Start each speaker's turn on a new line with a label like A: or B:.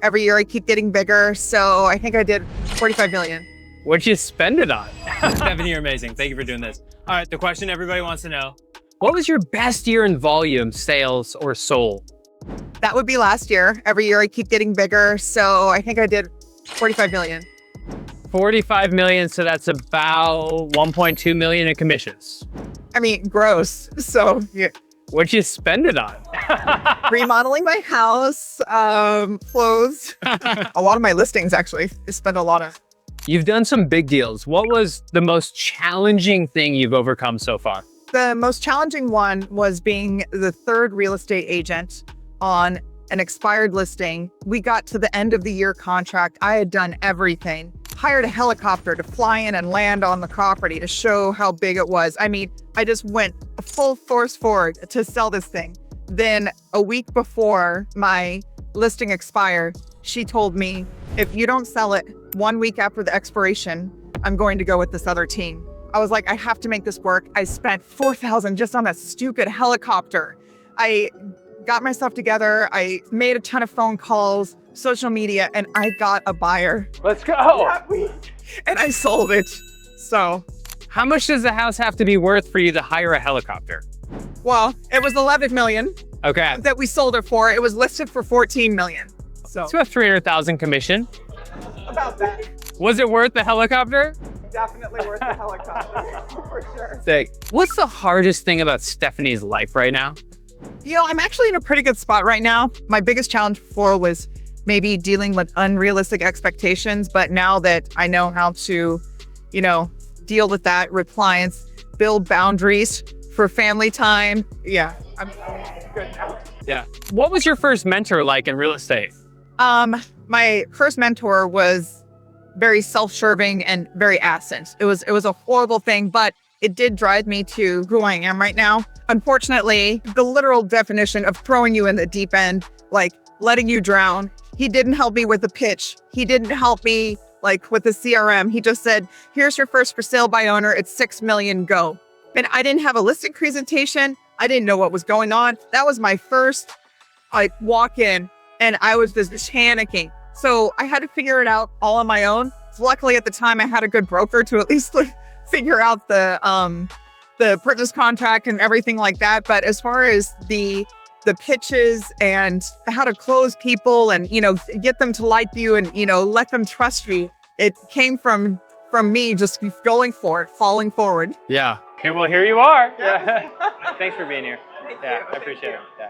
A: Every year I keep getting bigger, so I think I did 45 million.
B: What'd you spend it on?
C: Stephanie, you're amazing. Thank you for doing this. All right, the question everybody wants to know.
B: What was your best year in volume, sales, or sold?
A: That would be last year. Every year I keep getting bigger, so I think I did 45 million.
B: 45 million, so that's about 1.2 million in commissions.
A: I mean, gross. So yeah.
B: What'd you spend it on?
A: Remodeling my house, clothes. A lot of my listings, actually. I spend a lot of.
B: You've done some big deals. What was the most challenging thing you've overcome so far?
A: The most challenging one was being the third real estate agent on an expired listing. We got to the end of the year contract. I had done everything. Hired a helicopter to fly in and land on the property to show how big it was. I mean, I just went full force forward to sell this thing. Then a week before my listing expired, she told me, if you don't sell it 1 week after the expiration, I'm going to go with this other team. I was like, I have to make this work. I spent $4,000 just on that stupid helicopter. I got myself together. I made a ton of phone calls, social media, and I got a buyer.
B: Let's go.
A: And I sold it. So,
B: How much does the house have to be worth for you to hire a helicopter?
A: well, it was 11 million
B: Okay.
A: that we sold it for. It was listed for 14 million. So,
B: It's about 300,000 commission.
A: about that.
B: Was it worth the helicopter?
A: Definitely worth the helicopter, for sure.
B: Sick. What's the hardest thing about Stephanie's life right now?
A: You know, I'm actually in a pretty good spot right now. My biggest challenge before was maybe dealing with unrealistic expectations, but now that I know how to, deal with that with clients, build boundaries for family time, yeah, I'm good now.
B: Yeah. What was your first mentor like in real estate?
A: My first mentor was very self-serving and very absent. It was a horrible thing, but it did drive me to who I am right now. Unfortunately, the literal definition of throwing you in the deep end, like letting you drown. He didn't help me with the pitch. He didn't help me with the CRM. He just said, here's your first for sale by owner. It's 6 million, go. And I didn't have a listing presentation. I didn't know what was going on. That was my first walk in, and I was just panicking. So I had to figure it out all on my own. Luckily at the time I had a good broker to at least figure out the purchase contract and everything like that. But as far as the pitches and how to close people and, get them to like you and, let them trust you, it came from me just going for it, falling forward.
B: Yeah. Okay, well, here you are. Yeah. Thanks for being here. I appreciate it. Yeah.